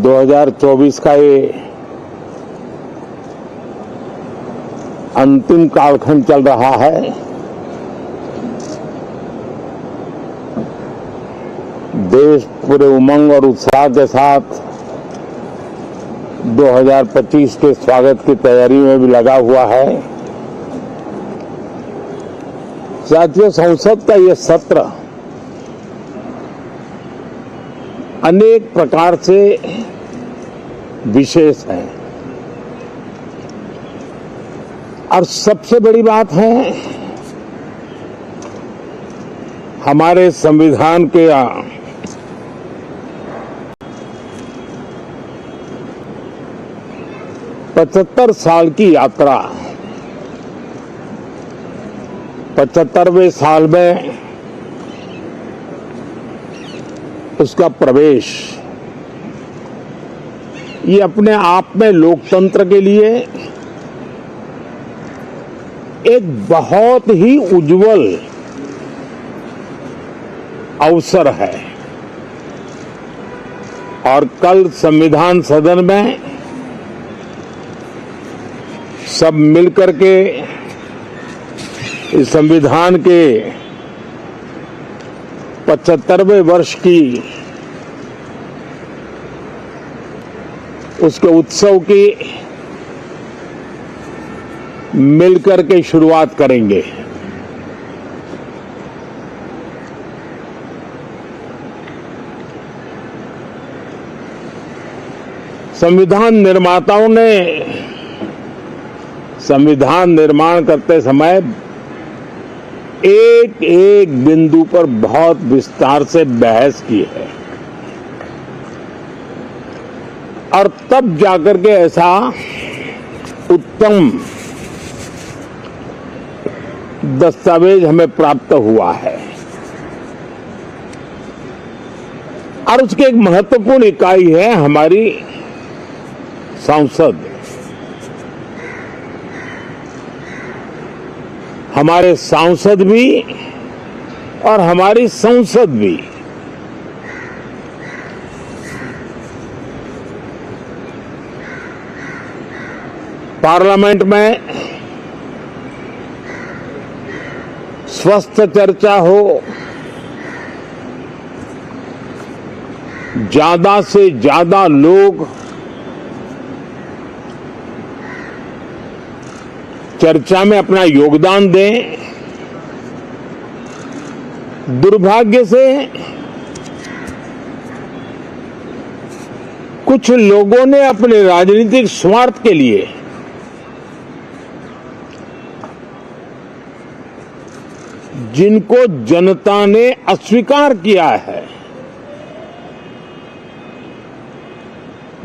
2024 का ये अंतिम कालखंड चल रहा है। देश पूरे उमंग और उत्साह के साथ 2025 के स्वागत की तैयारी में भी लगा हुआ है। साथियों, संसद का ये सत्र अनेक प्रकार से विशेष है और सबसे बड़ी बात है हमारे संविधान के 75 साल की यात्रा, 75वें साल में उसका प्रवेश, ये अपने आप में लोकतंत्र के लिए एक बहुत ही उज्जवल अवसर है। और कल संविधान सदन में सब मिलकर के इस संविधान के 75वें वर्ष की उसके उत्सव की मिलकर के शुरुआत करेंगे। संविधान निर्माताओं ने संविधान निर्माण करते समय एक एक बिंदु पर बहुत विस्तार से बहस की है और तब जाकर के ऐसा उत्तम दस्तावेज हमें प्राप्त हुआ है। और उसकी एक महत्वपूर्ण इकाई है हमारी संसद। हमारे सांसद भी और हमारी संसद भी पार्लियामेंट में स्वस्थ चर्चा हो, ज्यादा से ज्यादा लोग चर्चा में अपना योगदान दें। दुर्भाग्य से कुछ लोगों ने अपने राजनीतिक स्वार्थ के लिए जिनको जनता ने अस्वीकार किया है,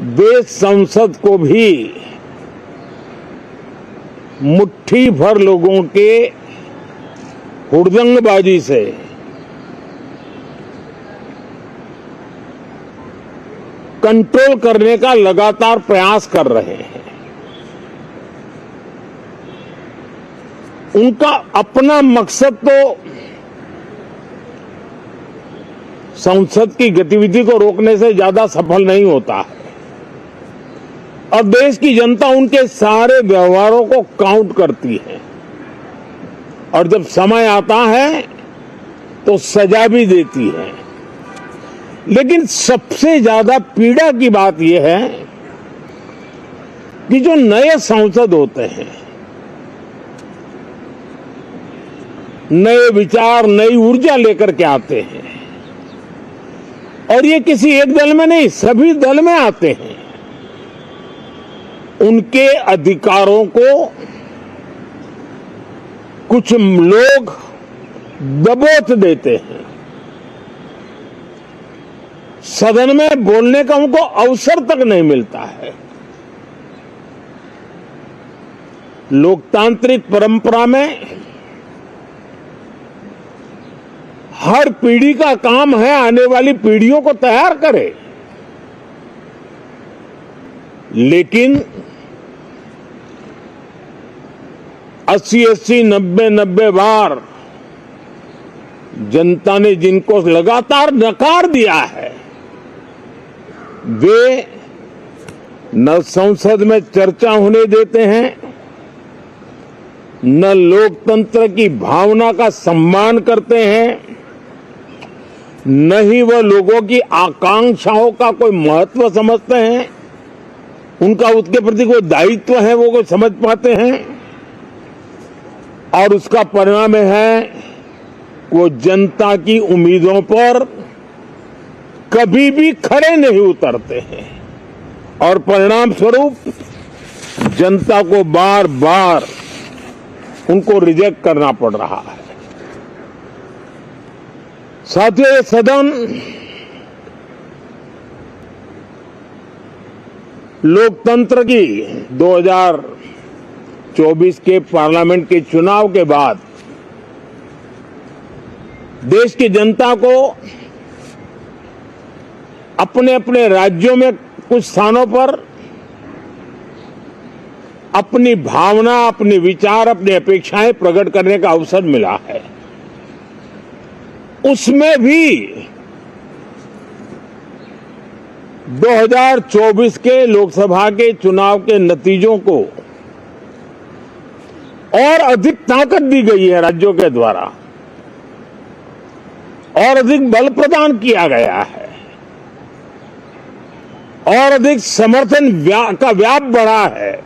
वे संसद को भी मुट्ठी भर लोगों के हुड़दंगबाजी से कंट्रोल करने का लगातार प्रयास कर रहे हैं। उनका अपना मकसद तो संसद की गतिविधि को रोकने से ज्यादा सफल नहीं होता है और देश की जनता उनके सारे व्यवहारों को काउंट करती है और जब समय आता है तो सजा भी देती है। लेकिन सबसे ज्यादा पीड़ा की बात यह है कि जो नए सांसद होते हैं, नए विचार, नई ऊर्जा लेकर के आते हैं और ये किसी एक दल में नहीं, सभी दल में आते हैं। उनके अधिकारों को कुछ लोग दबोच देते हैं। सदन में बोलने का उनको अवसर तक नहीं मिलता है। लोकतांत्रिक परंपरा में हर पीढ़ी का काम है आने वाली पीढ़ियों को तैयार करे, लेकिन 80-80, 90-90 बार जनता ने जिनको लगातार नकार दिया है, वे न संसद में चर्चा होने देते हैं, न लोकतंत्र की भावना का सम्मान करते हैं, न ही वह लोगों की आकांक्षाओं का कोई महत्व समझते हैं, उनका उसके प्रति कोई दायित्व है वो कोई समझ पाते हैं। और उसका परिणाम है वो जनता की उम्मीदों पर कभी भी खरे नहीं उतरते हैं और परिणाम स्वरूप जनता को बार बार उनको रिजेक्ट करना पड़ रहा है। साथियों, ये सदन लोकतंत्र की 2024 के पार्लियामेंट के चुनाव के बाद देश की जनता को अपने अपने राज्यों में कुछ स्थानों पर अपनी भावना, अपने विचार, अपनी अपेक्षाएं प्रकट करने का अवसर मिला है। उसमें भी 2024 के लोकसभा के चुनाव के नतीजों को और अधिक ताकत दी गई है राज्यों के द्वारा और अधिक बल प्रदान किया गया है और अधिक समर्थन का व्याप बढ़ा है।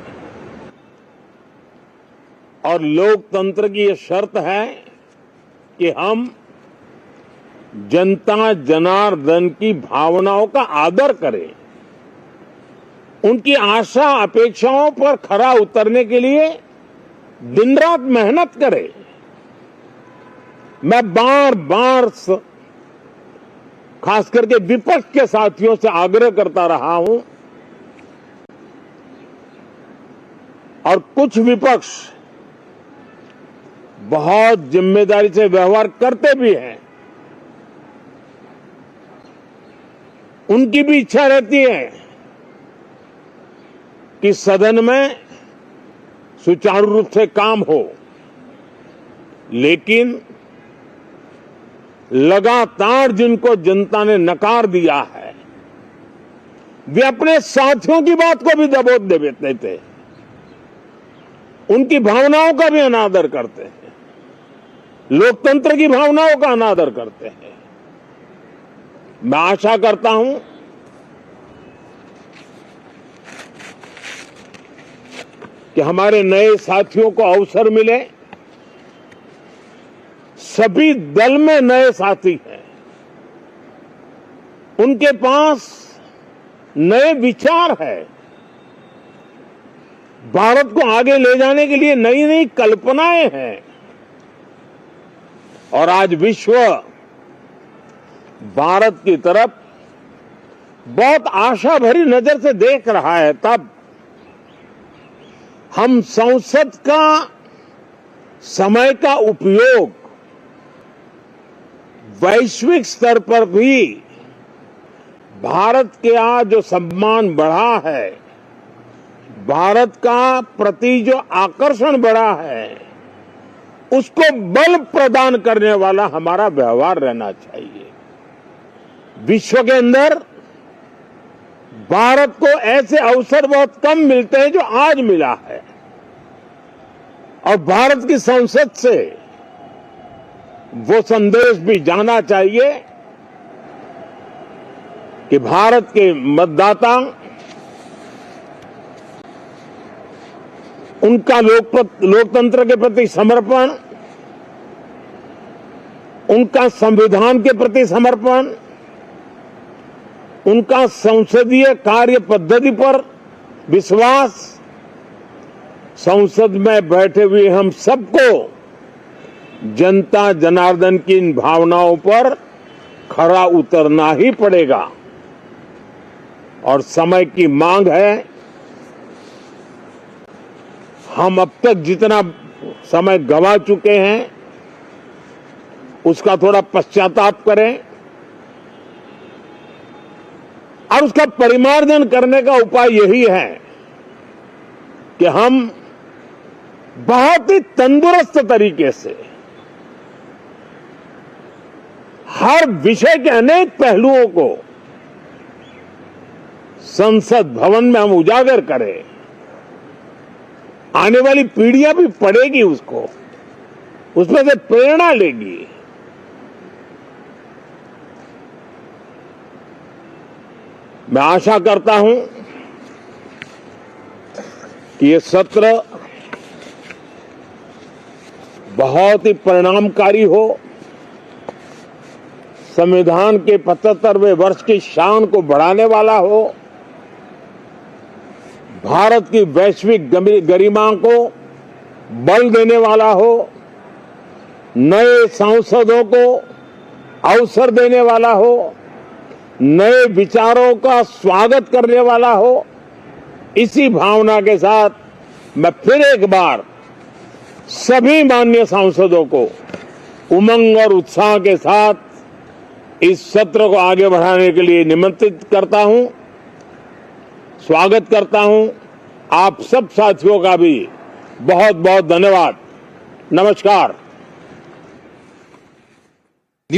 और लोकतंत्र की यह शर्त है कि हम जनता जनार्दन की भावनाओं का आदर करें, उनकी आशा अपेक्षाओं पर खरा उतरने के लिए दिन रात मेहनत करें। मैं बार बार खास करके विपक्ष के साथियों से आग्रह करता रहा हूं और कुछ विपक्ष बहुत जिम्मेदारी से व्यवहार करते भी हैं। उनकी भी इच्छा रहती है कि सदन में सुचारू रूप से काम हो, लेकिन लगातार जिनको जनता ने नकार दिया है वे अपने साथियों की बात को भी दबोच देते थे, उनकी भावनाओं का भी अनादर करते हैं, लोकतंत्र की भावनाओं का अनादर करते हैं। मैं आशा करता हूं कि हमारे नए साथियों को अवसर मिले। सभी दल में नए साथी हैं, उनके पास नए विचार है, भारत को आगे ले जाने के लिए नई नई कल्पनाएं हैं। और आज विश्व भारत की तरफ बहुत आशा भरी नजर से देख रहा है, तब हम संसद का समय का उपयोग वैश्विक स्तर पर भी भारत के आज जो सम्मान बढ़ा है, भारत का प्रति जो आकर्षण बढ़ा है, उसको बल प्रदान करने वाला हमारा व्यवहार रहना चाहिए। विश्व के अंदर भारत को ऐसे अवसर बहुत कम मिलते हैं जो आज मिला है और भारत की संसद से वो संदेश भी जाना चाहिए कि भारत के मतदाता उनका लोकतंत्र के प्रति समर्पण, उनका संविधान के प्रति समर्पण, उनका संसदीय कार्य पद्धति पर विश्वास, संसद में बैठे हुए हम सबको जनता जनार्दन की इन भावनाओं पर खरा उतरना ही पड़ेगा। और समय की मांग है, हम अब तक जितना समय गंवा चुके हैं उसका थोड़ा पश्चाताप करें और उसका परिमार्जन करने का उपाय यही है कि हम बहुत ही तंदुरुस्त तरीके से हर विषय के अनेक पहलुओं को संसद भवन में हम उजागर करें, आने वाली पीढ़ियां भी पढ़ेगी उसको, उसमें से प्रेरणा लेगी। मैं आशा करता हूं कि ये सत्र बहुत ही परिणामकारी हो, संविधान के 75वें वर्ष की शान को बढ़ाने वाला हो, भारत की वैश्विक गरिमा को बल देने वाला हो, नए सांसदों को अवसर देने वाला हो, नए विचारों का स्वागत करने वाला हो। इसी भावना के साथ मैं फिर एक बार सभी माननीय सांसदों को उमंग और उत्साह के साथ इस सत्र को आगे बढ़ाने के लिए निमंत्रित करता हूं, स्वागत करता हूं। आप सब साथियों का भी बहुत बहुत धन्यवाद। नमस्कार।